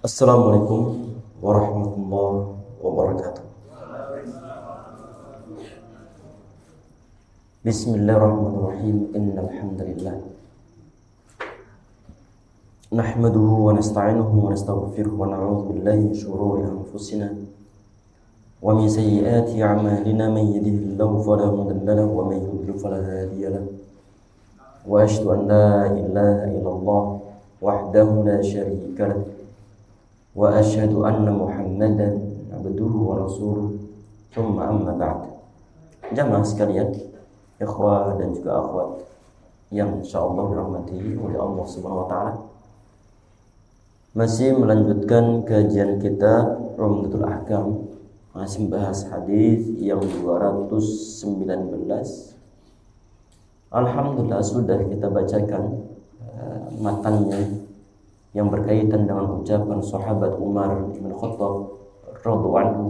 Assalamualaikum warahmatullahi wabarakatuh. Bismillahirrahmanirrahim. Innal hamdalillah nahmaduhu wa nasta'inuhu wa nastaghfiruhu wa na'udzu billahi min shururi anfusina wa min sayyiati a'malina. Man yahdihillahu fala mudilla lahu wa man yudlil fala hadiya lahu. Wa asyhadu an la ilaha illallah wahdahu la syarika lahu wa asyhadu anna Muhammadan abduhu wa rasuluh. Tsumma amma ba'd. Jamaah sekalian, ikhwah dan juga akhwat yang insyaallah dirahmati oleh Allah Subhanahu wa taala. Masih melanjutkan kajian kita Umdatul Ahkam, masih membahas hadis yang 219. Alhamdulillah sudah kita bacakan matannya yang berkaitan dengan ucapan sahabat Umar bin Khattab radhiyallahu anhu,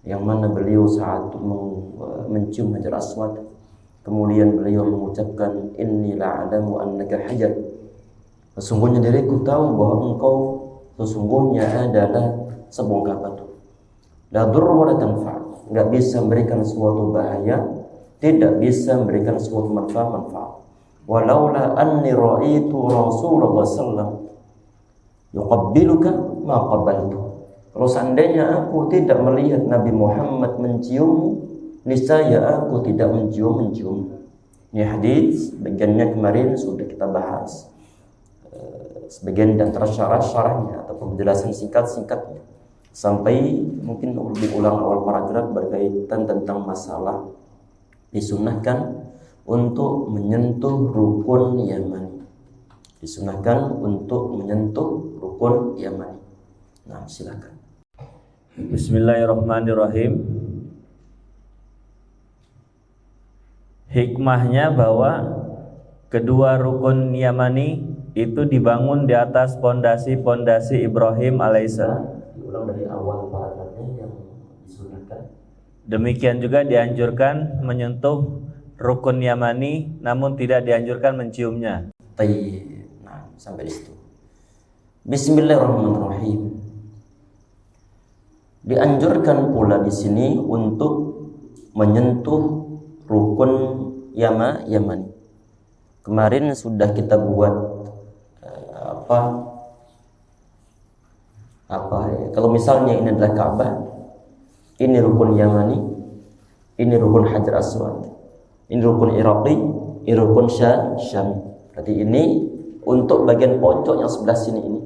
yang mana beliau saat mencium Hajar Aswad, kemudian beliau mengucapkan inni la'alamu annaka hajar, sesungguhnya diriku tahu bahwa engkau sesungguhnya adalah sebongkah batu. La durra wa la tanfa', enggak bisa memberikan suatu bahaya, tidak bisa memberikan suatu manfaat. Walaula anni ra'aitu Rasulullah sallallahu yuqabbiluka ma qabbaltu. Kalau seandainya aku tidak melihat Nabi Muhammad mencium, niscaya aku tidak mencium. Ini hadis bagiannya kemarin sudah kita bahas, sebagian dan syarahnya ataupun penjelasan singkatnya, sampai mungkin lebih ulang awal paragraf berkaitan tentang masalah disunahkan untuk menyentuh rukun Yamani. Disunahkan untuk menyentuh rukun Yamani. Nah, silakan. Bismillahirrahmanirrahim. Hikmahnya bahwa kedua rukun Yamani itu dibangun di atas pondasi Ibrahim alaihissalam. Diulang dari awal paragrafnya yang disunahkan. Demikian juga dianjurkan menyentuh rukun Yamani, namun tidak dianjurkan menciumnya. Nah, sampai di situ. Bismillahirrahmanirrahim. Dianjurkan pula di sini untuk menyentuh rukun Yamani. Kemarin sudah kita buat kalau misalnya ini adalah Ka'bah, ini rukun Yamani, ini rukun Hajar Aswad, ini rukun Iraqi, ini rukun Syami. Berarti ini untuk bagian pojok yang sebelah sini ini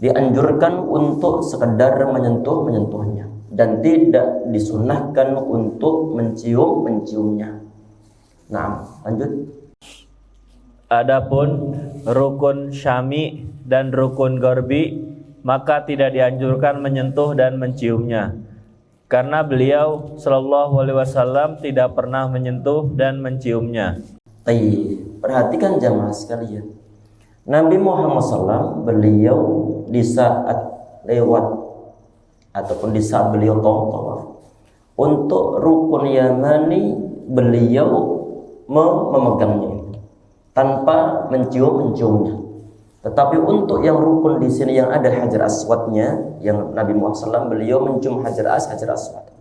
dianjurkan untuk sekedar menyentuhnya dan tidak disunahkan untuk menciumnya. Nah, lanjut. Adapun rukun Syami dan rukun Gharbi, maka tidak dianjurkan menyentuh dan menciumnya, karena beliau sallallahu alaihi wasallam tidak pernah menyentuh dan menciumnya. Perhatikan jamaah sekalian, Nabi Muhammad SAW beliau di saat lewat ataupun di saat beliau tawaf untuk rukun Yamani, beliau memegangnya tanpa menciumnya. Tetapi untuk yang rukun di sini yang ada Hajar Aswadnya, yang Nabi Muhammad SAW beliau mencium Hajar Aswad.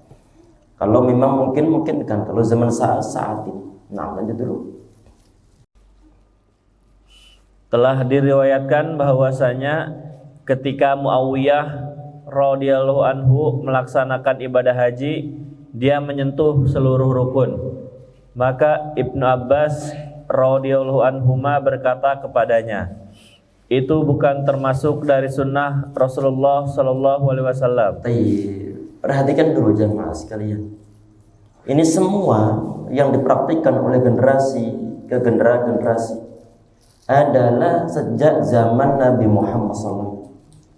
Kalau memang mungkin kan kalau zaman saat ini. Nah, lanjut dulu. Telah diriwayatkan bahwasanya ketika Muawiyah radhiyallahu anhu melaksanakan ibadah haji, dia menyentuh seluruh rukun. Maka Ibnu Abbas radhiyallahu anhuma berkata kepadanya, itu bukan termasuk dari sunnah Rasulullah sallallahu alaihi wasallam. Perhatikan dulu jemaah sekalian. Ini semua yang dipraktikkan oleh generasi ke generasi adalah sejak zaman Nabi Muhammad SAW,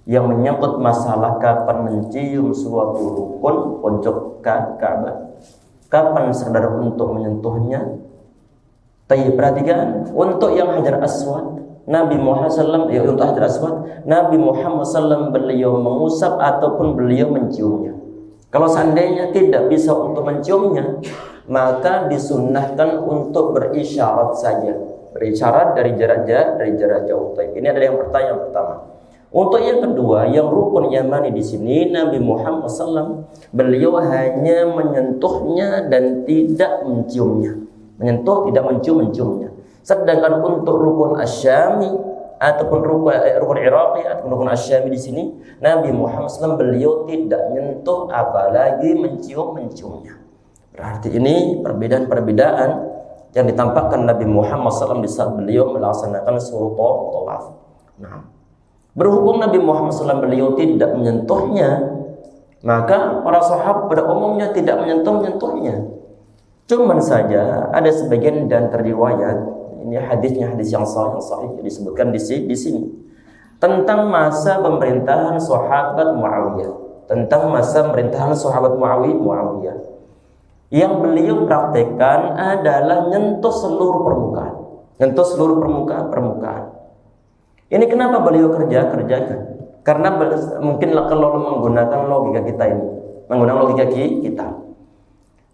yang menyangkut masalah kapan mencium suatu rukun pojok Ka'bah, kapan sekedar untuk menyentuhnya. Perhatikan, untuk yang Hajar Aswad, Nabi Muhammad SAW, untuk Hajar Aswad, Nabi Muhammad SAW beliau mengusap ataupun beliau menciumnya. Kalau seandainya tidak bisa untuk menciumnya, maka disunnahkan untuk berisyarat saja. Berisyarat dari jarak jauh. Ini adalah yang pertama. Untuk yang kedua, yang rukun Yamani di sini Nabi Muhammad SAW beliau hanya menyentuhnya dan tidak menciumnya. Menyentuh, tidak menciumnya. Sedangkan untuk rukun Asyami ataupun rukun Iraqi ataupun rukun Asyami di sini Nabi Muhammad SAW beliau tidak menyentuh apalagi menciumnya. Berarti ini perbedaan yang ditampakkan Nabi Muhammad SAW di saat beliau melaksanakan surat tawaf. Nah, berhubung Nabi Muhammad SAW beliau tidak menyentuhnya, maka para sahabat pada umumnya tidak menyentuhnya. Cuman saja ada sebagian dan terriwayat, ini hadisnya hadis yang sahih disebutkan di sini tentang masa pemerintahan sahabat Muawiyah. Yang beliau praktekkan adalah nyentuh seluruh permukaan. Ini kenapa beliau kerjakan? Karena mungkin kalau menggunakan logika kita.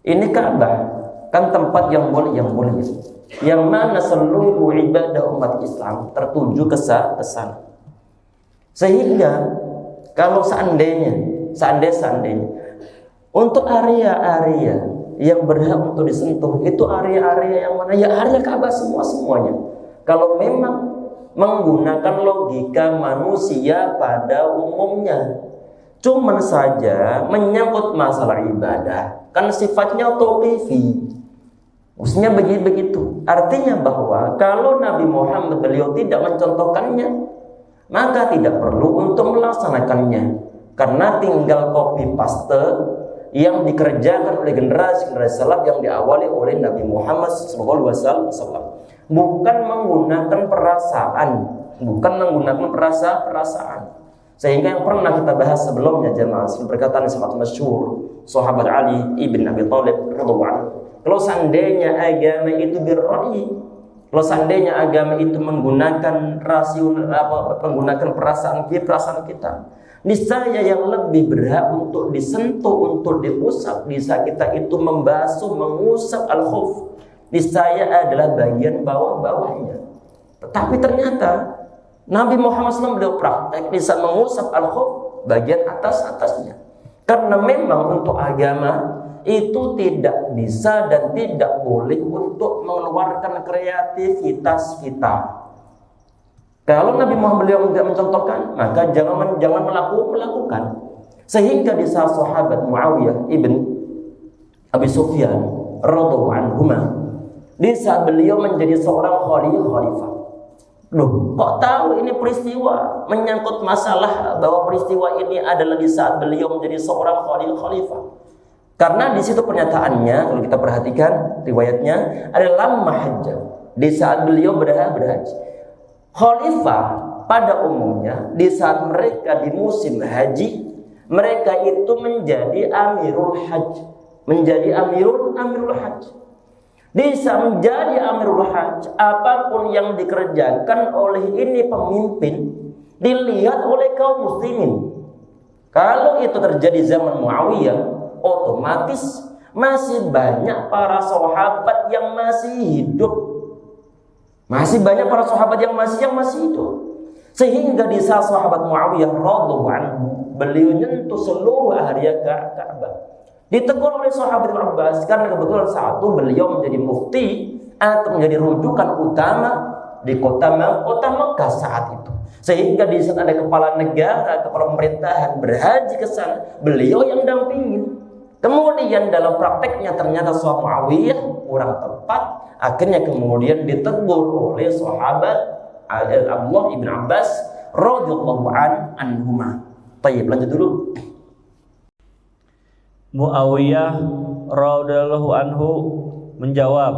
Ini Ka'bah kan tempat yang mulia, yang mana seluruh ibadah umat Islam tertuju ke sana. Sehingga kalau seandainya untuk area-area yang berhak untuk disentuh itu area-area yang mana? Ya area Ka'bah semuanya. Kalau memang menggunakan logika manusia pada umumnya, cuman saja menyangkut masalah ibadah kan sifatnya tauqifi, maksudnya begitu. Artinya bahwa kalau Nabi Muhammad beliau tidak mencontohkannya, maka tidak perlu untuk melaksanakannya, karena tinggal copy paste yang dikerjakan oleh generasi salaf yang diawali oleh Nabi Muhammad SAW. Bukan menggunakan perasaan. Sehingga yang pernah kita bahas sebelumnya jemaah, perkataan sangat masyhur sahabat Ali ibn Abi Thalib radhiyallahu anhu, kalau seandainya agama itu birra'i, kalau seandainya agama itu menggunakan menggunakan perasaan kita, niscaya yang lebih berhak untuk disentuh, untuk diusap, bisa kita itu mengusap al-khuf, niscaya adalah bagian bawahnya. Tetapi ternyata Nabi Muhammad SAW beliau praktek bisa mengusap al-khuf bagian atasnya. Karena memang untuk agama itu tidak bisa dan tidak boleh untuk mengeluarkan kreativitas kita. Kalau Nabi Muhammad beliau tidak mencontohkan, maka jangan melakukan. Sehingga di saat sahabat Muawiyah ibn Abi Sufyan radhiyallahu anhu, di saat beliau menjadi seorang khalifah. Loh, kok tahu ini peristiwa menyangkut masalah bahwa peristiwa ini adalah di saat beliau menjadi seorang khalifah? Karena di situ pernyataannya, kalau kita perhatikan riwayatnya, adalah mahajjah, di saat beliau berhaji. Khalifah pada umumnya di saat mereka di musim haji, mereka itu menjadi amirul hajj, menjadi amirul hajj. Bisa menjadi amirul hajj, apapun yang dikerjakan oleh ini pemimpin dilihat oleh kaum muslimin. Kalau itu terjadi zaman Muawiyah, otomatis masih banyak para sahabat yang masih hidup. Sehingga di saat sahabat Muawiyah radhiyallahu anhu beliau nyentuh seluruh area Ka'bah. Ditegur oleh sahabat Ibn Abbas karena kebetulan saat itu beliau menjadi mufti atau menjadi rujukan utama di kota Mekah saat itu. Sehingga di saat ada kepala negara, kepala pemerintahan berhaji ke sana, beliau yang dampingin. Kemudian dalam prakteknya ternyata sahabat Muawiyah kurang tepat, akhirnya kemudian ditegur oleh sahabat Abdullah ibn Abbas radhiyallahu anhuma. Baik, lanjut dulu. Muawiyah radhiyallahu anhu menjawab,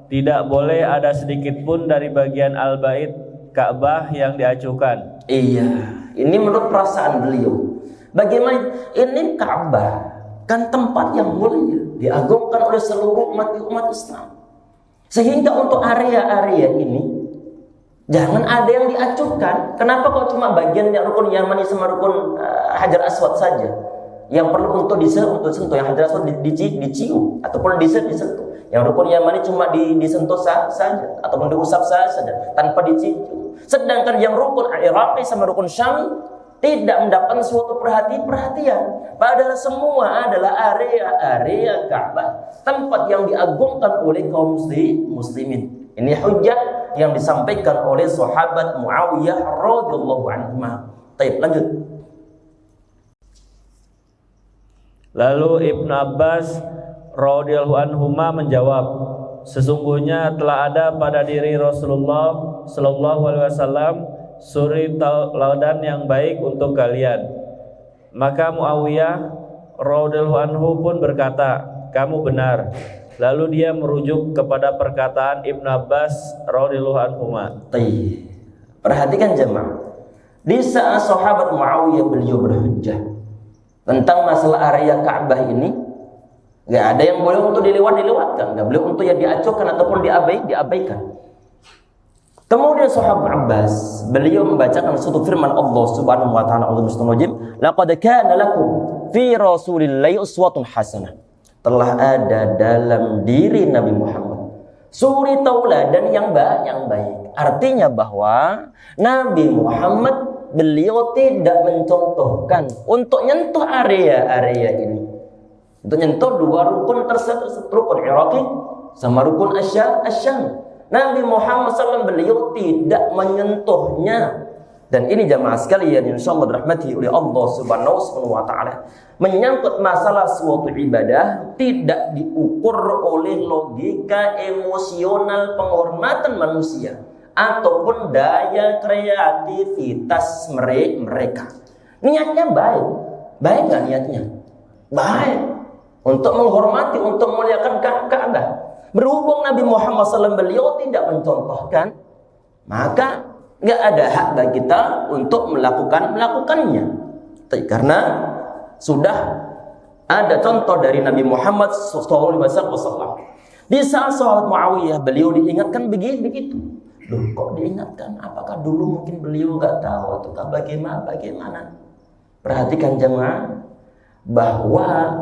tidak boleh ada sedikit pun dari bagian al-bait Ka'bah yang diacuhkan. Iya, ini menurut perasaan beliau. Bagaimana ini Ka'bah kan tempat yang mulia, diagungkan oleh seluruh umat Islam. Sehingga untuk area-area ini jangan ada yang diacuhkan. Kenapa kok cuma bagiannya rukun Yamani sama rukun Hajar Aswad saja yang perlu untuk disentuh, yang Hajar Aswad dicium ataupun disentuh. Yang rukun Yamani cuma disentuh saja ataupun diusap saja tanpa dicium. Sedangkan yang rukun Iraqi sama rukun Syami tidak mendapatkan suatu perhatian. Padahal semua adalah area Ka'bah, tempat yang diagungkan oleh kaum muslimin. Ini hujjah yang disampaikan oleh sahabat Muawiyah radhiyallahu anhu. Baik, lanjut. Lalu Ibnu Abbas radhiyallahu anhuma menjawab, sesungguhnya telah ada pada diri Rasulullah sallallahu alaihi wasallam suri teladan yang baik untuk kalian. Maka Muawiyah radhiyallahu anhu pun berkata, kamu benar. Lalu dia merujuk kepada perkataan Ibnu Abbas radhiyallahu anhuma. Perhatikan jemaah. Di saat sahabat Muawiyah beliau berhujjah tentang masalah area Ka'bah ini, nggak ada yang boleh untuk dilewatkan, nggak boleh untuk yang diacuhkan ataupun diabaikan. Kemudian sahabat Abbas beliau membacakan suatu firman Allah Subhanahu wa taala, laqad kana lakum fi rasulillahi uswatun hasanah. Telah ada dalam diri Nabi Muhammad suri tauladan yang baik. Artinya bahwa Nabi Muhammad beliau tidak mencontohkan untuk nyentuh area ini, untuk nyentuh dua rukun tersebut, rukun Iraqi sama rukun Asyam. Nabi Muhammad SAW beliau tidak menyentuhnya. Dan ini jamaah sekalian insyaallah dirahmati oleh Allah Subhanahu wa taala, menyangkut masalah suatu ibadah tidak diukur oleh logika emosional penghormatan manusia ataupun daya kreativitas mereka. Niatnya baik nggak niatnya? Baik, untuk menghormati, untuk memuliakan Ka'bah. Berhubung Nabi Muhammad SAW beliau tidak mencontohkan, maka nggak ada hak bagi kita untuk melakukannya. Karena sudah ada contoh dari Nabi Muhammad SAW. Di saat sahabat Muawiyah beliau diingatkan begitu. Loh, kok diingatkan? Apakah dulu mungkin beliau nggak tahu ataukah bagaimana? Perhatikan jemaah, bahwa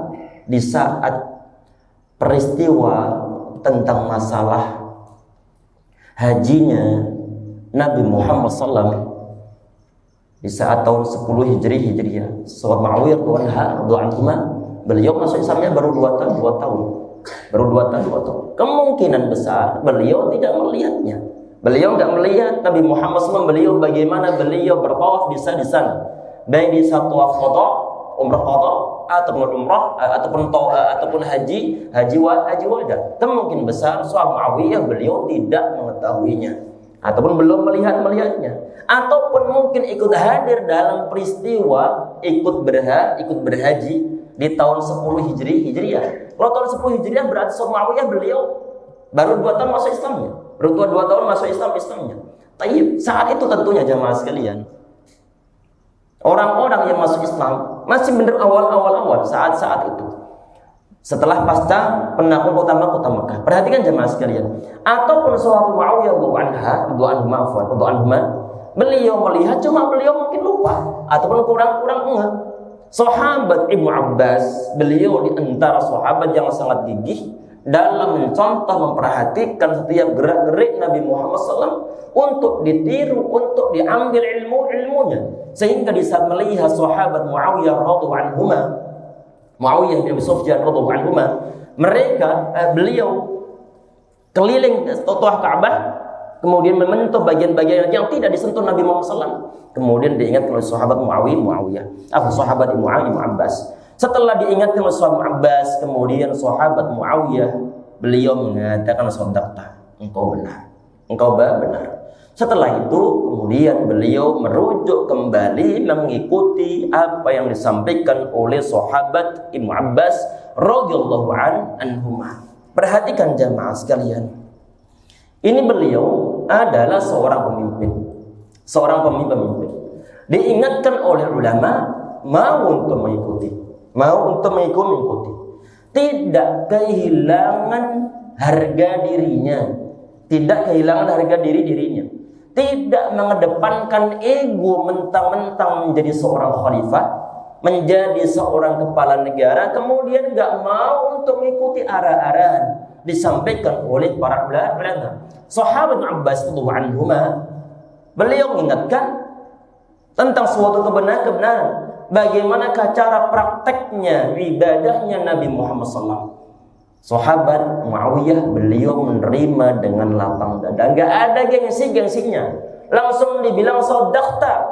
di saat peristiwa tentang masalah hajinya Nabi Muhammad SAW di saat tahun 10 Hijriah, sahabat Muawiyah beliau masuk Islamnya baru 2 tahun. Kemungkinan besar beliau tidak melihatnya. Beliau tidak melihat Nabi Muhammad SAW beliau bagaimana beliau bertawaf di sana, baik di satu qada, umrah qada ataupun umrah ataupun haji wada. Kemungkinan besar sahabat Muawiyah beliau tidak mengetahuinya ataupun belum melihatnya, ataupun mungkin ikut hadir dalam peristiwa ikut berhaji di tahun 10 Hijriah. Kalau tahun 10 Hijriah berarti sahabat Muawiyah beliau baru 2 tahun masuk Islamnya. Baru 2 tahun masuk Islamnya. Tayyib, saat itu tentunya jamaah sekalian, orang-orang yang masuk Islam masih benar awal saat itu. Setelah pasca penaklukan kota Mekah. Perhatikan jamaah sekalian. Ataupun sahabat Muawiyah radhiyallahu anhu beliau melihat, cuma beliau mungkin lupa ataupun kurang ingat. Sahabat Ibnu Abbas beliau di antara sahabat yang sangat gigih dalam mencontoh, memperhatikan setiap gerak-gerik Nabi Muhammad SAW untuk ditiru, untuk diambil ilmunya. Sehingga di saat melihat sahabat Muawiyah radhiyallahu anhu, Muawiyah bin Abi Sufyan radhiyallahu anhu, beliau keliling Tawaf Ka'bah, kemudian menyentuh bagian-bagian yang tidak disentuh Nabi Muhammad SAW. Kemudian diingatkan oleh sahabat sahabat Ibnu Abbas. Setelah diingatkan oleh sahabat Abbas, kemudian sahabat Muawiyah beliau mengatakan, sadaqta, engkau benar. Setelah itu kemudian beliau merujuk kembali mengikuti apa yang disampaikan oleh sahabat Ibnu Abbas radhiyallahu anhu. Perhatikan jamaah sekalian, ini beliau adalah seorang pemimpin. Diingatkan oleh ulama mau untuk mengikuti, tidak kehilangan harga dirinya, tidak mengedepankan ego mentang-mentang menjadi seorang khalifah, menjadi seorang kepala negara, kemudian nggak mau untuk mengikuti arah-arahan, disampaikan oleh para ulama. Sahabat Abbas radhiyallahu anhuma, beliau mengingatkan tentang suatu kebenaran, bagaimanakah cara prakteknya ibadahnya Nabi Muhammad SAW. Sahabat Muawiyah beliau menerima dengan lapang dada, nggak ada gengsi-gengsinya, langsung dibilang sadaqta,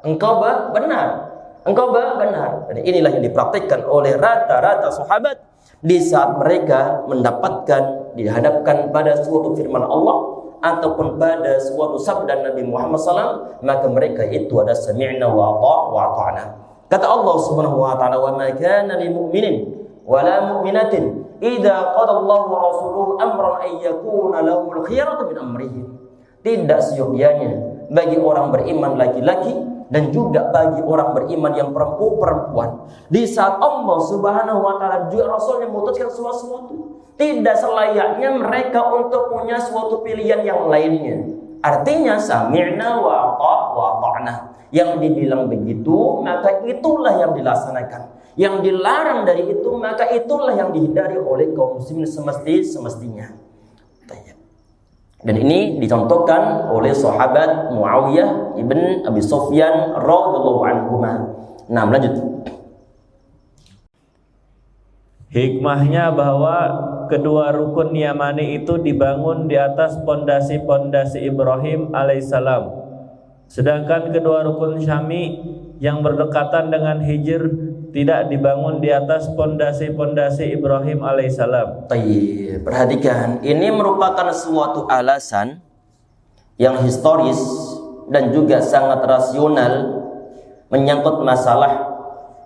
engkau benar, engkau benar. Dan inilah yang dipraktikkan oleh rata-rata sahabat di saat mereka mendapatkan, dihadapkan pada suatu firman Allah ataupun pada suatu sabda Nabi Muhammad SAW, maka mereka itu ada sami'na wa ata'na. Kata Allah Subhanahu wa taala, "Wa ma kana lil mu'minin wa la mu'minatin idza qada Allahu wa rasuluhu amran ay yakuna lahumul khiyaratu min amrihim." Tidak seyogyanya bagi orang beriman laki-laki dan juga bagi orang beriman yang perempuan, di saat Allah Subhanahu wa taala juga Rasulnya memutuskan sesuatu, tidak selayaknya mereka untuk punya suatu pilihan yang lainnya. Artinya sami'na wa ata'na. Yang dibilang begitu, maka itulah yang dilaksanakan. Yang dilarang dari itu, maka itulah yang dihindari oleh kaum muslimin semestinya. Dan ini dicontohkan oleh sahabat Muawiyah ibn Abi Sufyan radhiyallahu anhu. Nah, lanjut. Hikmahnya bahwa kedua rukun Yamani itu dibangun di atas pondasi-pondasi Ibrahim alaihissalam. Sedangkan kedua rukun Syami yang berdekatan dengan Hijr tidak dibangun di atas pondasi-pondasi Ibrahim alaihissalam. Perhatikan, ini merupakan suatu alasan yang historis dan juga sangat rasional menyangkut masalah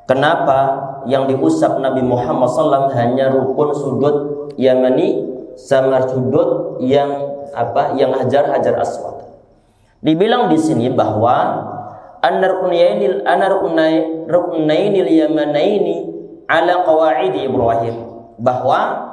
kenapa yang diusap Nabi Muhammad SAW hanya rukun sujud Yamani sama sujud yang hajar aswad. Dibilang di sini bahwa ruknainil yamanaini ala qawaidi Ibrahim, bahwa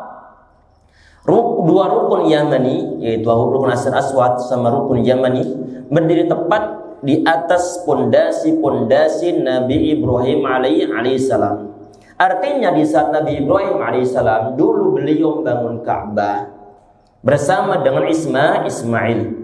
dua rukun Yamani yaitu rukun hajar aswad sama rukun Yamani berdiri tepat di atas pondasi-pondasi Nabi Ibrahim alaihissalam. Artinya di saat Nabi Ibrahim alaihissalam dulu beliau membangun Ka'bah bersama dengan Ismail.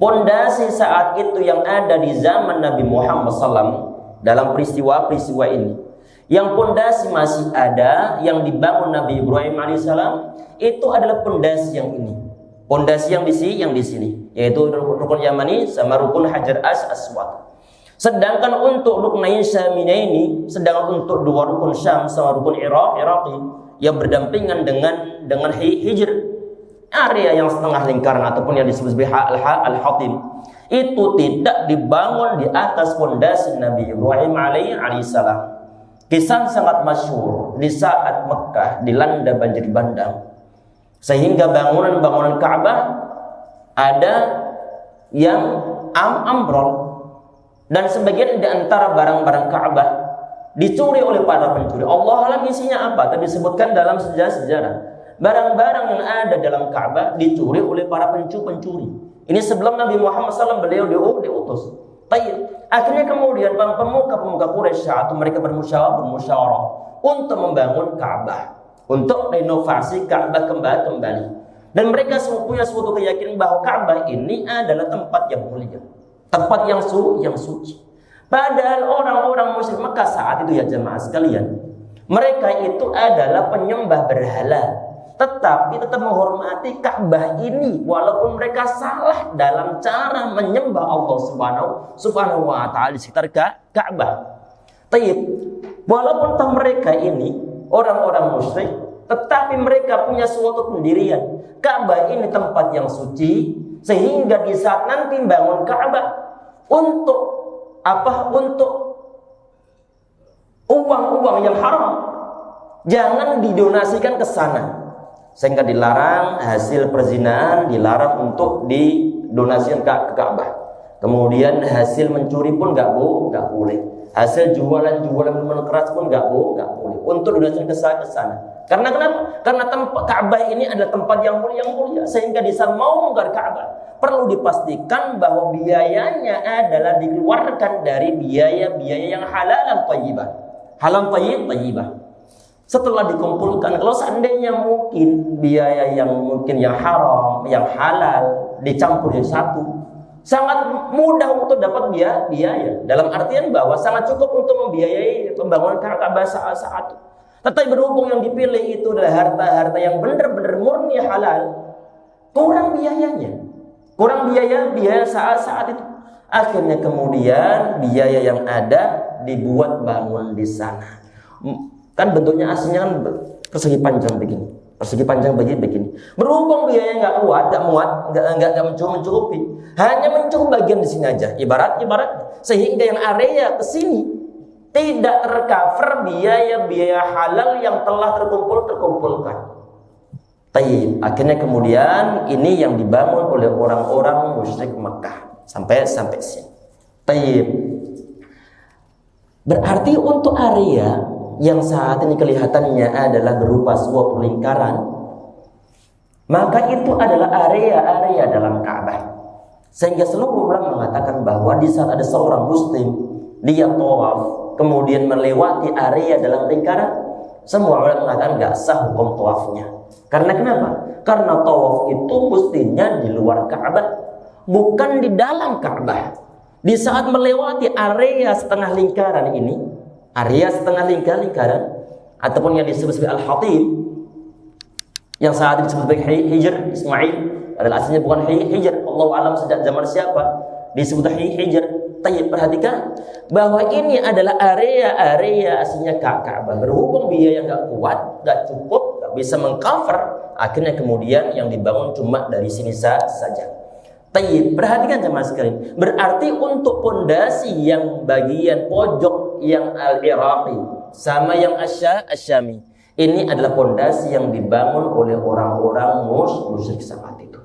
Pondasi saat itu yang ada di zaman Nabi Muhammad SAW dalam peristiwa-peristiwa ini, yang pondasi masih ada yang dibangun Nabi Ibrahim alaihissalam itu adalah pondasi yang ini, pondasi yang di sini, yaitu rukun Yamani sama rukun hajar aswad. Sedangkan untuk ruknain Syaminaini, sedangkan untuk dua rukun Syam sama rukun Iraqi yang berdampingan dengan Hijr, area yang setengah lingkaran ataupun yang disebut sebagai al-Hatim, itu tidak dibangun di atas pondasi Nabi Ibrahim alaihissalam. Kisah sangat masyhur di saat Mekah dilanda banjir bandang, sehingga bangunan-bangunan Ka'bah ada yang ambrol, dan sebagian di antara barang-barang Ka'bah dicuri oleh para pencuri. Allah alam isinya apa? Tapi disebutkan dalam sejarah. Barang-barang yang ada dalam Ka'bah dicuri oleh para pencuri. Ini sebelum Nabi Muhammad SAW beliau diutus. Akhirnya kemudian para pemuka-pemuka Quraisy atau mereka bermusyawarah untuk membangun Ka'bah, untuk renovasi Ka'bah kembali. Dan mereka punya suatu keyakinan bahwa Ka'bah ini adalah tempat yang mulia, tempat yang suci. Padahal orang-orang musyrik Mekah saat itu, ya jemaah sekalian, mereka itu adalah penyembah berhala, tetapi tetap menghormati Ka'bah ini walaupun mereka salah dalam cara menyembah Allah Subhanahu wa taala di sekitar Ka'bah. Walaupun mereka ini orang-orang musyrik, tetapi mereka punya suatu pendirian. Ka'bah ini tempat yang suci, sehingga di saat nanti bangun Ka'bah untuk uang-uang yang haram jangan didonasikan ke sana. Sehingga dilarang hasil perzinahan, dilarang untuk didonasikan ke Ka'bah. Kemudian hasil mencuri pun nggak boleh. Hasil jualan minuman keras pun nggak boleh untuk donasikan ke sana. Karena kenapa? Karena tempat Ka'bah ini adalah tempat yang mulia. Sehingga di saat mau menggar Ka'bah perlu dipastikan bahwa biayanya adalah dikeluarkan dari biaya-biaya yang halal dan thayyibah. Halal thayyibah. Setelah dikumpulkan, kalau seandainya mungkin biaya yang haram, yang halal dicampur jadi satu, sangat mudah untuk dapat biaya. Dalam artian bahwa sangat cukup untuk membiayai pembangunan Ka'bah saat itu. Tetapi berhubung yang dipilih itu adalah harta-harta yang benar-benar murni halal, kurang biaya saat itu. Akhirnya kemudian biaya yang ada dibuat bangun di sana. Kan bentuknya aslinya kan persegi panjang begini. Berhubung biaya nggak kuat, nggak mencukupi, hanya mencukup bagian di sini aja. Ibarat sehingga yang area ke sini tidak tercover biaya halal yang telah terkumpulkan. Taib. Akhirnya kemudian ini yang dibangun oleh orang-orang musyrik Mekah sampai sini. Taib. Berarti untuk area yang saat ini kelihatannya adalah berupa suatu lingkaran, maka itu adalah area dalam Ka'bah. Sehingga seluruh ulama mengatakan bahwa di saat ada seorang muslim dia tawaf kemudian melewati area dalam lingkaran, semua ulama mengatakan enggak sah hukum tawafnya. Karena kenapa? Karena tawaf itu mestinya di luar Ka'bah, bukan di dalam Ka'bah. Di saat melewati area setengah lingkaran ini, ataupun yang disebut sebagai Al-Hatib, yang saat ini disebut sebagai Hijr Ismail, adalah aslinya bukan Hijr, Allah alam sejak zaman siapa disebut Hijr. Tayyib, perhatikan bahwa ini adalah area aslinya Ka'bah. Berhubung biaya nggak kuat, nggak cukup, nggak bisa mengcover, akhirnya kemudian yang dibangun cuma dari sini saja. Tayyib, perhatikan jemaah sekalian. Berarti untuk pondasi yang bagian pojok yang Al-Iraqi sama yang Asyami, ini adalah pondasi yang dibangun oleh orang-orang musyrik saat itu.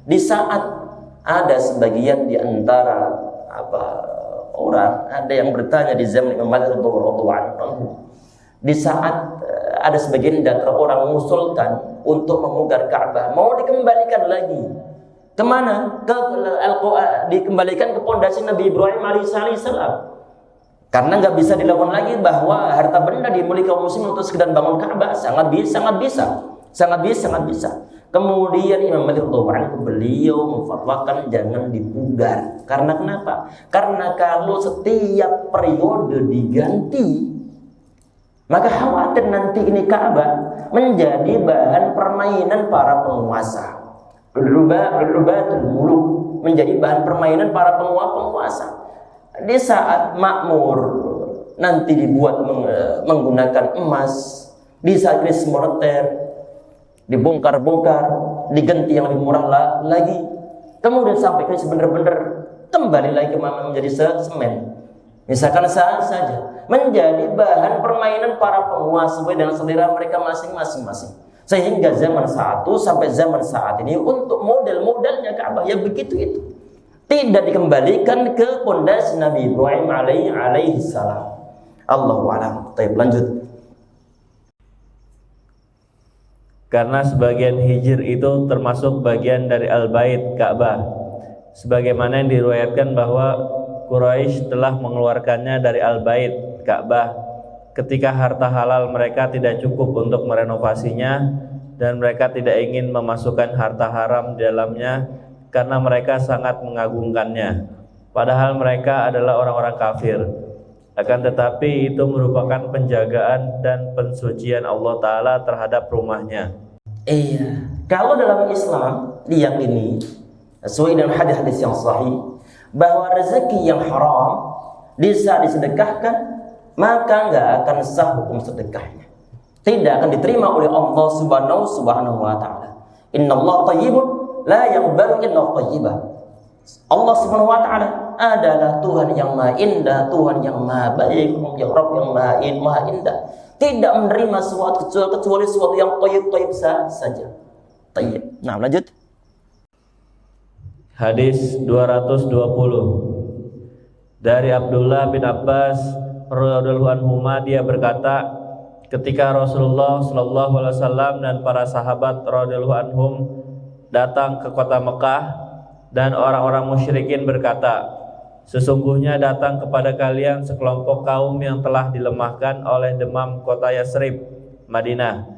Di saat ada sebagian di antara orang ada yang bertanya di zaman Imam Malik radhiyallahu anhu, di saat ada sebagian dari orang mengusulkan untuk memugar Ka'bah, mau dikembalikan lagi kemana? Dikembalikan ke pondasi Nabi Ibrahim alaihissalam. Karena nggak bisa dilakukan lagi bahwa harta benda dimiliki kaum muslim untuk sekedar bangun Ka'bah, sangat bisa. Kemudian Imam Malik radhiyallahu anhu beliau memfatwakan jangan dipugar. Karena kenapa? Karena kalau setiap periode diganti, maka khawatir nanti ini Ka'bah menjadi bahan permainan para penguasa. Ulubatul muluk, menjadi bahan permainan para penguasa. Di saat makmur nanti dibuat menggunakan emas, di saat krisis moneter dibongkar, diganti yang lebih murah lagi. Kemudian sampai krisis benar-benar kembali lagi ke menjadi semen. Misalkan saja menjadi bahan permainan para penguasa sesuai dengan selera mereka masing-masing. Sehingga zaman saat itu sampai zaman saat ini untuk model-modelnya Ka'bah ya begitu itu. Tidak dikembalikan ke pondasi Nabi Ibrahim alaihi salam. Allahu a'lam. Baik, lanjut. Karena sebagian hijr itu termasuk bagian dari Al-Bait Ka'bah, sebagaimana yang diriwayatkan bahwa Quraisy telah mengeluarkannya dari Al-Bait Ka'bah ketika harta halal mereka tidak cukup untuk merenovasinya dan mereka tidak ingin memasukkan harta haram di dalamnya karena mereka sangat mengagungkannya, padahal mereka adalah orang-orang kafir. Akan tetapi itu merupakan penjagaan dan pensucian Allah Ta'ala terhadap rumahnya. Iya, kalau dalam Islam diyakini sesuai dengan hadis-hadis yang sahih bahwa rezeki yang haram bisa disedekahkan, maka nggak akan sah hukum sedekahnya, tidak akan diterima oleh Allah Subhanahu wa Ta'ala. Innallaha thayyibun la yaqbalu illa thayyiban. Allah Subhanahu wa Ta'ala adalah Tuhan yang Maha Indah, Tuhan yang Maha Baik, yang Rabb yang Maha Indah. Tidak menerima sesuatu kecuali sesuatu yang thayyib saja. Thayyib. Nah, lanjut. Hadis 220 dari Abdullah bin Abbas radhiyallahu anhuma, dia berkata, ketika Rasulullah sallallahu alaihi wasallam dan para sahabat radhiyallahu anhum datang ke kota Mekah dan orang-orang musyrikin berkata, Sesungguhnya datang kepada kalian sekelompok kaum yang telah dilemahkan oleh demam kota Yasrib, Madinah.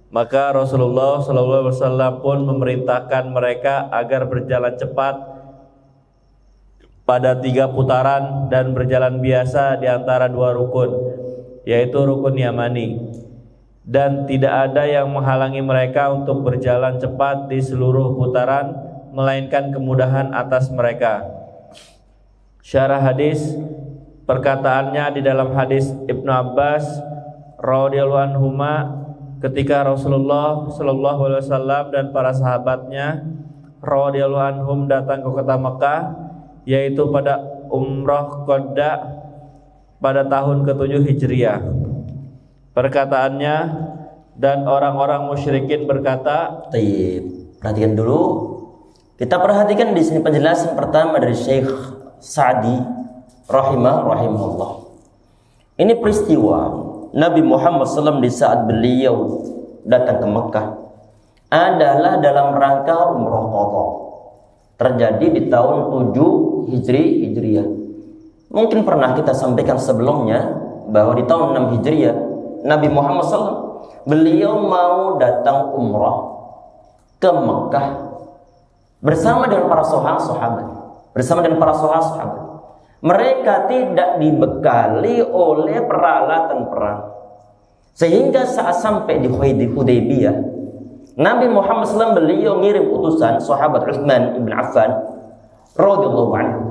Maka Rasulullah SAW pun memerintahkan mereka agar berjalan cepat pada 3 putaran dan berjalan biasa di antara 2 rukun, yaitu rukun Yamani. Dan tidak ada yang menghalangi mereka untuk berjalan cepat di seluruh putaran, melainkan kemudahan atas mereka. Syarah hadis, perkataannya di dalam hadis Ibnu Abbas radhiyallahu anhuma, ketika Rasulullah sallallahu alaihi wasallam dan para sahabatnya radhiyallahu anhum datang ke kota Mekah, yaitu pada umrah Qada pada tahun ke-7 Hijriah. Perkataannya, dan orang-orang musyrikin berkata. Perhatikan dulu. Kita perhatikan di sini penjelasan pertama dari Syekh Sa'di rahimahullah. Ini peristiwa Nabi Muhammad SAW di saat beliau datang ke Mekah adalah dalam rangka umrah qadha. Terjadi di tahun 7 Hijriah. Mungkin pernah kita sampaikan sebelumnya bahwa di tahun 6 Hijriah Nabi Muhammad SAW beliau mau datang umrah ke Mekah bersama dengan para sahabat. Mereka tidak dibekali oleh peralatan perang, sehingga saat sampai di Hudaybiyah, Nabi Muhammad SAW beliau ngirim utusan sahabat Utsman ibn Affan radhiyallahu anhu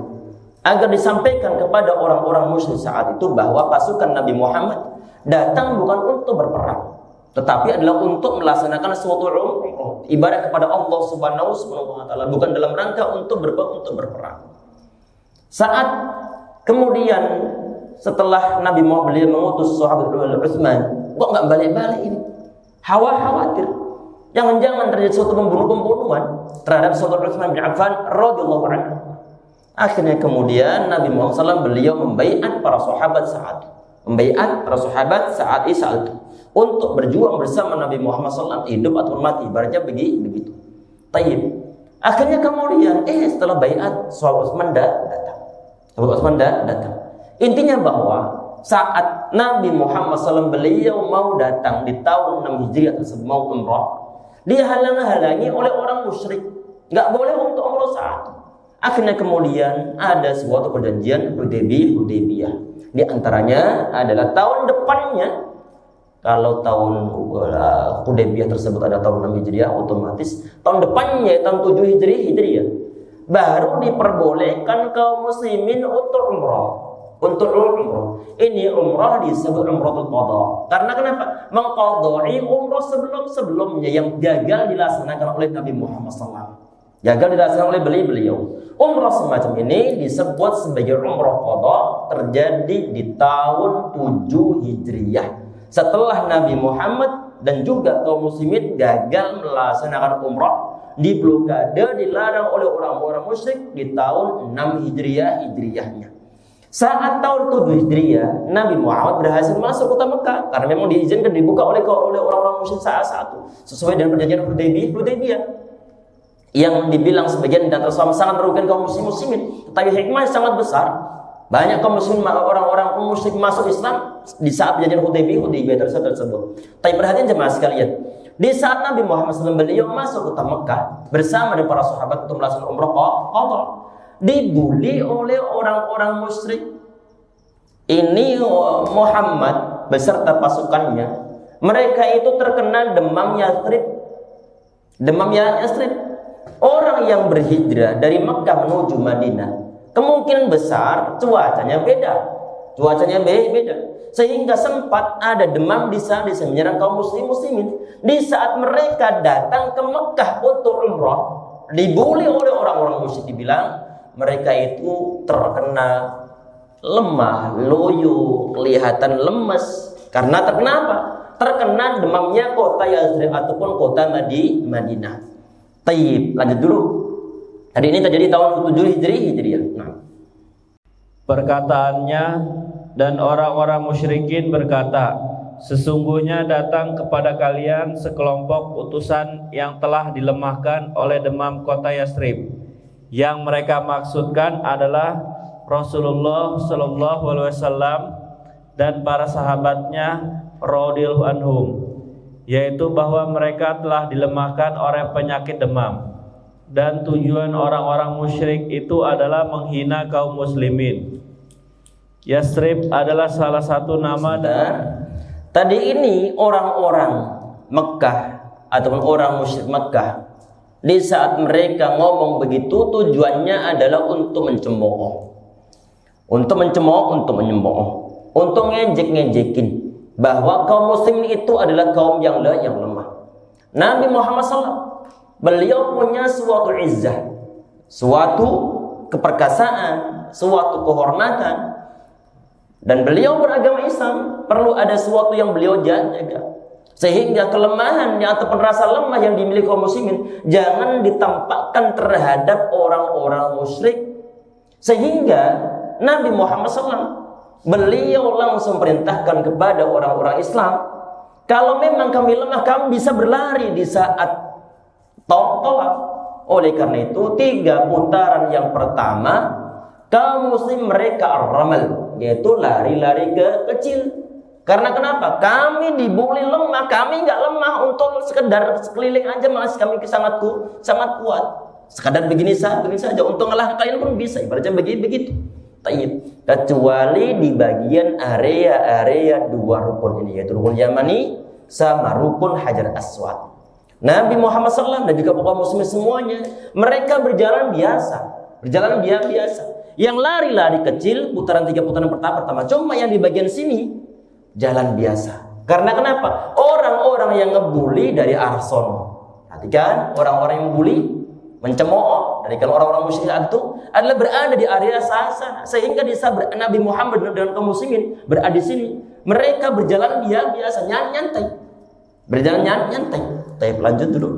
agar disampaikan kepada orang-orang musyrik saat itu bahwa pasukan Nabi Muhammad datang bukan untuk berperang, tetapi adalah untuk melaksanakan suatu ibadah kepada Allah Subhanahu wa taala, bukan dalam rangka untuk berperang. Saat kemudian setelah Nabi Muhammad beliau mengutus sahabat Utsman, kok enggak balik-balik ini? Khawatir jangan-jangan terjadi suatu pembunuhan terhadap sahabat Utsman bin Affan radhiyallahu anhu. Akhirnya kemudian Nabi Muhammad SAW beliau membaiat para sahabat saat itu untuk berjuang bersama Nabi Muhammad SAW, hidup atau mati, ibaratnya begitu. Tayyib. Akhirnya kemudian setelah baiat sahabat Utsman datang. Intinya bahwa saat Nabi Muhammad SAW beliau mau datang di tahun 6 Hijriah tersebut mau umrah, dihalang-halangi oleh orang musyrik, nggak boleh untuk umrah saat itu. Akhirnya kemudian ada suatu perjanjian Hudaybiyah. Di antaranya adalah tahun depannya, kalau tahun Hudaybiyah tersebut ada tahun 6 Hijriah, otomatis tahun depannya tahun 7 Hijriah baru diperbolehkan kaum muslimin untuk umrah. Ini umrah disebut umratul qadha. Karena kenapa? Mengqadai umrah sebelumnya yang gagal dilaksanakan oleh Nabi Muhammad SAW. Gagal dilaksanakan oleh beliau. Umrah semacam ini disebut sebagai umrah qadha, terjadi di tahun 7 Hijriah. Setelah Nabi Muhammad dan juga kaum muslimin gagal melaksanakan umrah, diblokade, dilarang oleh orang-orang musyrik di tahun 6 Hijriahnya. Saat tahun 7 Hijriah, Nabi Muhammad berhasil masuk kota Mekah karena memang diizinkan dibuka oleh orang-orang musyrik saat itu sesuai dengan perjanjian Hudaybiyah yang dibilang sebagian dan tersama sangat merugikan kaum muslimin, tetapi hikmahnya sangat besar. Banyak kaum muslimin, orang-orang musyrik masuk Islam di saat perjanjian Hudaybiyah tersebut. Tapi perhatian jemaah sekalian, di saat Nabi Muhammad SAW beliau masuk kota Mekah bersama dengan para sahabat untuk melaksanakan umrah qadha, dibully oleh orang-orang musyrik. Ini Muhammad beserta pasukannya, mereka itu terkena demam Yathrib. Orang yang berhijrah dari Mekah menuju Madinah, kemungkinan besar cuacanya beda. Sehingga sempat ada demam bisa menyerang kaum muslimin. Di saat mereka datang ke Mekah untuk umrah, dibully oleh orang-orang musyrik, dibilang mereka itu terkena lemah, loyo, kelihatan lemes. Karena terkena apa? Terkena demamnya kota Yathrib ataupun kota Madinah. Tayyib, lanjut dulu. Tadi ini terjadi tahun 7 Hijriah. Perkataannya, dan orang-orang musyrikin berkata, sesungguhnya datang kepada kalian sekelompok utusan yang telah dilemahkan oleh demam kota Yathrib. Yang mereka maksudkan adalah Rasulullah Shallallahu Alaihi Wasallam dan para sahabatnya radhiyallahu anhum, yaitu bahwa mereka telah dilemahkan oleh penyakit demam, dan tujuan orang-orang musyrik itu adalah menghina kaum muslimin. Yasrib adalah salah satu nama tadi ini orang-orang Mekah ataupun orang musyrik Mekah, di saat mereka ngomong begitu tujuannya adalah untuk mencemooh, untuk menyembooh, untuk ngejek-ngejekin bahwa kaum muslimin itu adalah kaum yang lemah. Nabi Muhammad SAW, beliau punya suatu izzah, suatu keperkasaan, suatu kehormatan, dan beliau beragama Islam, perlu ada sesuatu yang beliau jaga, sehingga kelemahan ataupun rasa lemah yang dimiliki kaum muslimin jangan ditampakkan terhadap orang-orang musyrik. Sehingga Nabi Muhammad SAW, beliau langsung perintahkan kepada orang-orang Islam, kalau memang kami lemah, kami bisa berlari di saat tawaf. Oleh karena itu 3 putaran yang pertama kaum muslim mereka ar-ramal, yaitu lari-lari kecil. Karena kenapa? Kami dibuli lemah, kami nggak lemah untuk sekedar sekeliling aja, masih kami sangat kuat. Sekadar begini saja untuk ngelah kalian pun bisa, ibaratnya begitu. Kecuali di bagian area 2 rukun ini, yaitu rukun Yamani sama rukun Hajar Aswad. Nabi Muhammad SAW dan juga kaum muslimin semuanya, mereka berjalan biasa. Yang lari-lari kecil, putaran 3 putaran pertama. Cuma yang di bagian sini jalan biasa. Karena kenapa? Orang-orang yang ngebully dari arah sono. Perhatikan, orang-orang yang ngebully, mencemooh dari kalau orang-orang musyrik itu adalah berada di area sana, sehingga di saat Nabi Muhammad dengan kaum muslimin berada di sini, mereka berjalan biasa, nyantai. Tapi lanjut dulu.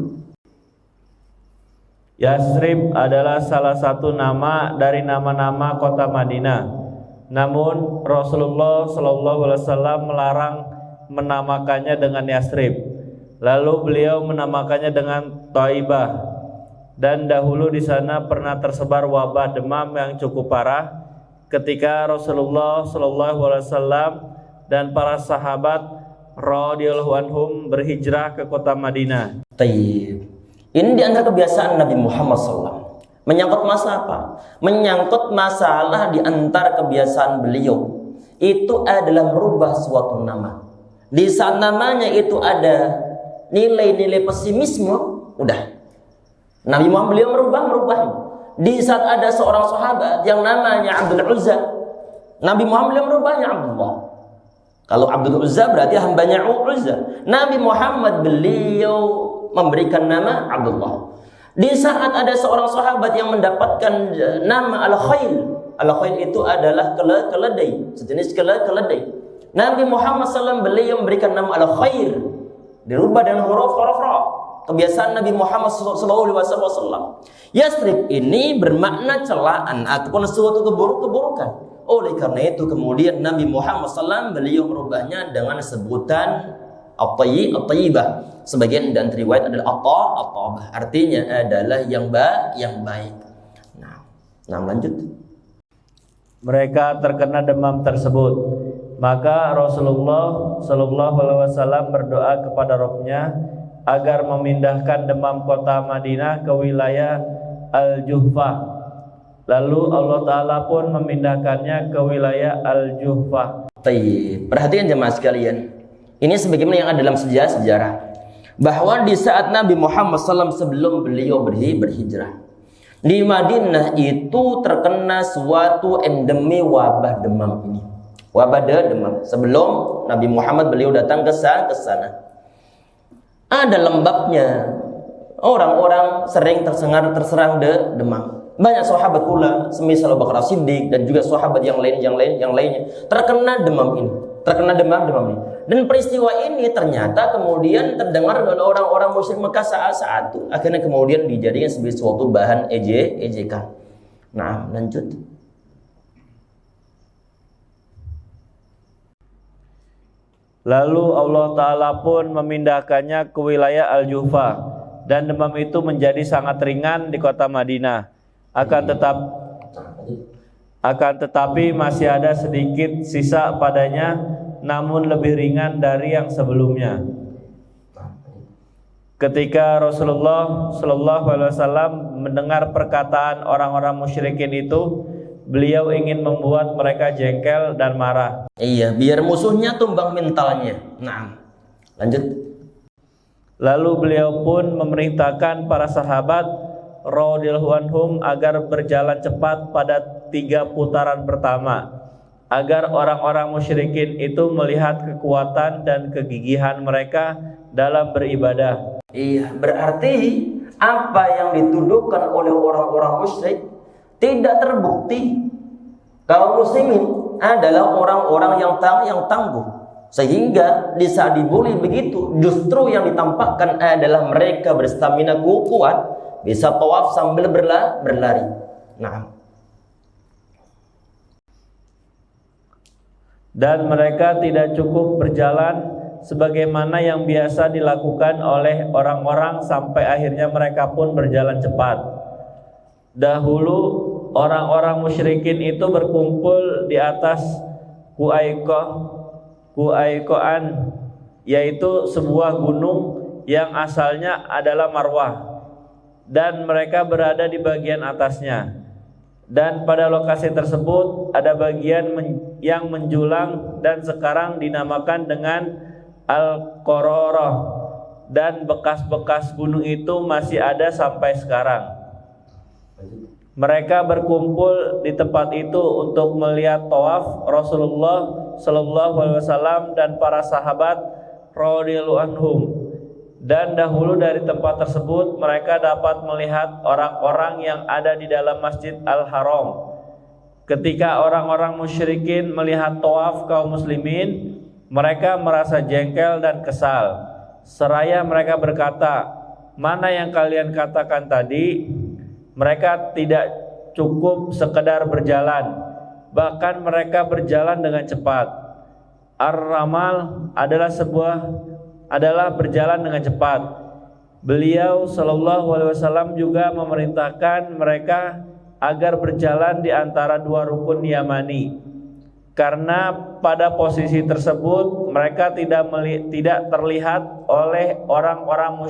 Yasrib adalah salah satu nama dari nama-nama kota Madinah. Namun Rasulullah Shallallahu Alaihi Wasallam melarang menamakannya dengan Yasrib. Lalu beliau menamakannya dengan Thaibah. Dan dahulu di sana pernah tersebar wabah demam yang cukup parah ketika Rasulullah Shallallahu Alaihi Wasallam dan para sahabat radhiyallahu anhum berhijrah ke kota Madinah. Ini di antara kebiasaan Nabi Muhammad SAW. Menyangkut masalah apa? Menyangkut masalah di antara kebiasaan beliau itu adalah merubah suatu nama. Di saat namanya itu ada nilai-nilai pesimisme, udah Nabi Muhammad beliau merubah. Di saat ada seorang sahabat yang namanya Abdul Uzza, Nabi Muhammad beliau merubahnya Abdullah. Kalau Abdul Uzza berarti hambanya Uzza. Nabi Muhammad beliau memberikan nama Abdullah. Di saat ada seorang sahabat yang mendapatkan nama Al-Khail. Al-Khail itu adalah keledai, sejenis keledai. Nabi Muhammad SAW beliau memberikan nama Al-Khair, dirubah dengan huruf ra. Kebiasaan Nabi Muhammad SAW. Yasrib ini bermakna celaan ataupun suatu keburukan. Oleh karena itu kemudian Nabi Muhammad SAW beliau merubahnya dengan sebutan At-Thayyibah. Sebagian dan riwayat adalah At-Thabah. Artinya adalah yang baik. Nah, lanjut. Mereka terkena demam tersebut. Maka Rasulullah Shallallahu Alaihi Wasallam berdoa kepada Rabb-Nya agar memindahkan demam kota Madinah ke wilayah Al-Juhfah. Lalu Allah Ta'ala pun memindahkannya ke wilayah Al-Juhfah. Perhatikan jemaah sekalian, ini sebagaimana yang ada dalam sejarah bahwa di saat Nabi Muhammad SAW sebelum beliau berhijrah di Madinah itu terkena suatu endemi wabah demam ini. Wabah demam sebelum Nabi Muhammad beliau datang ke sana. Ada lembabnya, orang-orang sering terserang demam. Banyak sahabat pula, semisal Abu Bakar Siddiq dan juga sahabat yang lainnya terkena demam ini. Dan peristiwa ini ternyata kemudian terdengar oleh orang-orang musyrik Mekah saat itu. Akhirnya kemudian dijadikan sebagai suatu bahan ejekan. Nah, lanjut. Lalu Allah Ta'ala pun memindahkannya ke wilayah Al-Juhfah, dan demam itu menjadi sangat ringan di kota Madinah. Akan akan tetapi masih ada sedikit sisa padanya, namun lebih ringan dari yang sebelumnya. Ketika Rasulullah Shallallahu Alaihi Wasallam mendengar perkataan orang-orang musyrikin itu, beliau ingin membuat mereka jengkel dan marah. Iya, biar musuhnya tumbang mentalnya. Nah, lanjut. Lalu beliau pun memerintahkan para sahabat radhiyallahu anhum agar berjalan cepat pada 3 putaran pertama, agar orang-orang musyrikin itu melihat kekuatan dan kegigihan mereka dalam beribadah. Iya, berarti apa yang dituduhkan oleh orang-orang musyrik tidak terbukti. Kaum muslimin adalah orang-orang yang tangguh, sehingga di saat dibully begitu, justru yang ditampakkan adalah mereka berstamina kuat, bisa tawaf sambil berlari. Nah, dan mereka tidak cukup berjalan sebagaimana yang biasa dilakukan oleh orang-orang sampai akhirnya mereka pun berjalan cepat. Dahulu orang-orang musyrikin itu berkumpul di atas Kuaikoan, yaitu sebuah gunung yang asalnya adalah Marwah, dan mereka berada di bagian atasnya. Dan pada lokasi tersebut ada bagian yang menjulang dan sekarang dinamakan dengan Al-Qararah, dan bekas-bekas gunung itu masih ada sampai sekarang. Mereka berkumpul di tempat itu untuk melihat tawaf Rasulullah Sallallahu Alaihi Wasallam dan para sahabat radhiyallahu anhum. Dan dahulu dari tempat tersebut mereka dapat melihat orang-orang yang ada di dalam Masjid Al-Haram. Ketika orang-orang musyrikin melihat tawaf kaum muslimin, mereka merasa jengkel dan kesal. Seraya mereka berkata, "Mana yang kalian katakan tadi?" Mereka tidak cukup sekedar berjalan, bahkan mereka berjalan dengan cepat. Ar-ramal adalah berjalan dengan cepat. Beliau Shallallahu Alaihi Wasallam juga memerintahkan mereka agar berjalan di antara 2 rukun Yamani, karena pada posisi tersebut mereka tidak terlihat oleh orang-orang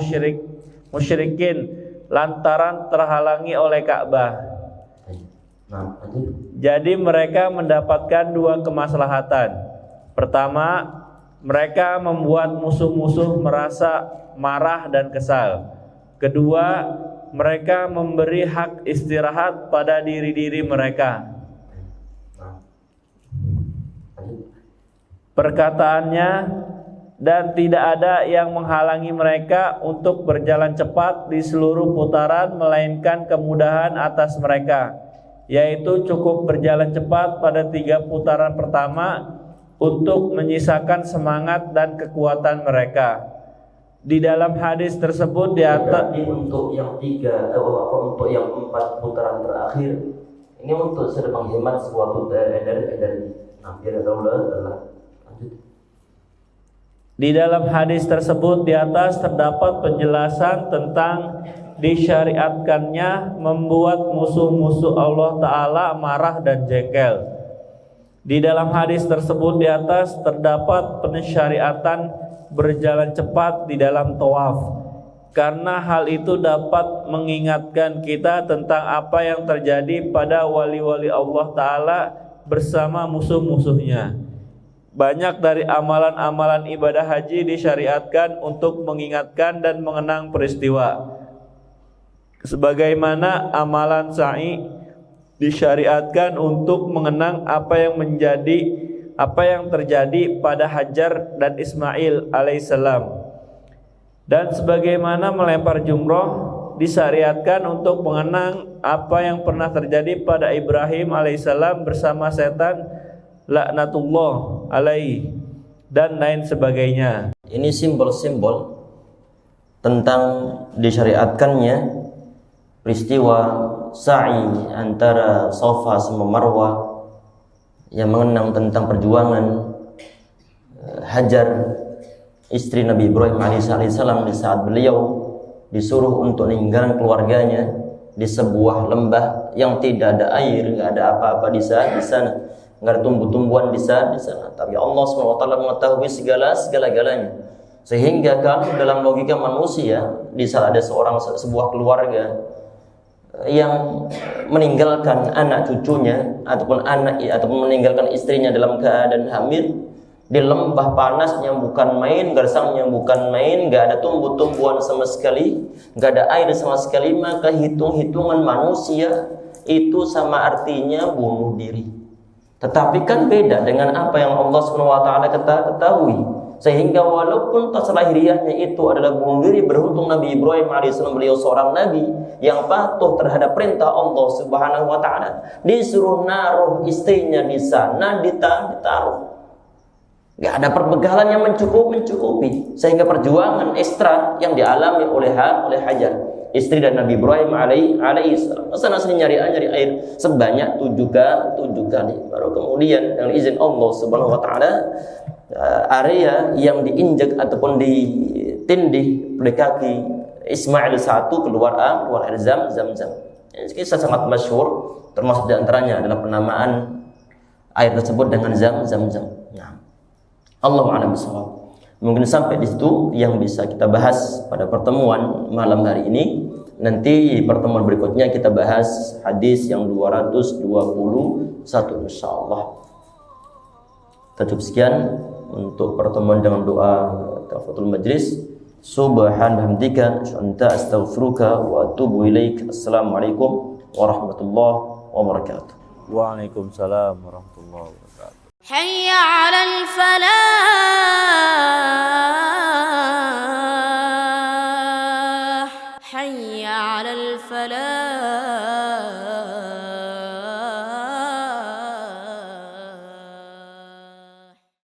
musyrikin lantaran terhalangi oleh Ka'bah. Jadi mereka mendapatkan 2 kemaslahatan. Pertama, mereka membuat musuh-musuh merasa marah dan kesal. Kedua, mereka memberi hak istirahat pada diri-diri mereka. Perkataannya, dan tidak ada yang menghalangi mereka untuk berjalan cepat di seluruh putaran, melainkan kemudahan atas mereka, yaitu cukup berjalan cepat pada 3 putaran pertama untuk menyisakan semangat dan kekuatan mereka. Di dalam hadis tersebut di atas, untuk yang 3 atau untuk yang 4 putaran terakhir ini untuk sedang menghemat suatu dari biar adalah. Di dalam hadis tersebut di atas terdapat penjelasan tentang disyariatkannya membuat musuh-musuh Allah Ta'ala marah dan jengkel. Di dalam hadis tersebut di atas terdapat pensyariatan berjalan cepat di dalam tawaf, karena hal itu dapat mengingatkan kita tentang apa yang terjadi pada wali-wali Allah Ta'ala bersama musuh-musuhnya. Banyak dari amalan-amalan ibadah haji disyariatkan untuk mengingatkan dan mengenang peristiwa, sebagaimana amalan sa'i disyariatkan untuk mengenang apa yang terjadi pada Hajar dan Ismail alaihissalam, dan sebagaimana melempar jumroh disyariatkan untuk mengenang apa yang pernah terjadi pada Ibrahim alaihissalam bersama setan laknatullah alaihi dan lain sebagainya. Ini simbol-simbol tentang disyariatkannya peristiwa sa'i antara Safa sama Marwah yang mengenang tentang perjuangan Hajar, istri Nabi Ibrahim alaihissalam, di saat beliau disuruh untuk meninggalkan keluarganya di sebuah lembah yang tidak ada air, nggak ada apa-apa di sana, nggak ada tumbuh-tumbuhan di sana. Tapi Allah SWT mengetahui segala-galanya. Sehingga kalau dalam logika manusia, di saat ada sebuah keluarga yang meninggalkan anak cucunya ataupun meninggalkan istrinya dalam keadaan hamil di lembah panas yang bukan main, gersangnya bukan main, nggak ada tumbuh-tumbuhan sama sekali, nggak ada air sama sekali, maka hitung-hitungan manusia itu sama artinya bunuh diri. Tetapi kan beda dengan apa yang Allah SWT ketahui. Sehingga walaupun tas lahiriahnya itu adalah bunuh diri, beruntung Nabi Ibrahim AS, beliau seorang nabi yang patuh terhadap perintah Allah Subhanahu wa taala, disuruh naruh istrinya di sana, ditaruh. Gak ada perbekalan yang mencukupi, sehingga perjuangan ekstra yang dialami oleh Hajar, istri dan Nabi Ibrahim alaihissalam. Sana sini nyari air sebanyak 7 kali. Baru kemudian dengan izin Allah Subhanahu wa taala, area yang diinjak ataupun ditindih oleh kaki Ismail satu keluar air Zam-Zam. Ini kisah sangat masyhur, termasuk diantaranya adalah penamaan air tersebut dengan Zam-Zam. Nah, Allahu a'lam bishawab. Mungkin sampai di situ yang bisa kita bahas pada pertemuan malam hari ini. Nanti pertemuan berikutnya kita bahas hadis yang 221 insyaallah. Cukup sekian untuk pertemuan dengan doa kafatul majlis. Subhanallah, anta astaghfiruka wa atubu ilaik. Assalamualaikum warahmatullahi wabarakatuh. Waalaikumsalam warahmatullahi wabarakatuh. حي على الفلاح.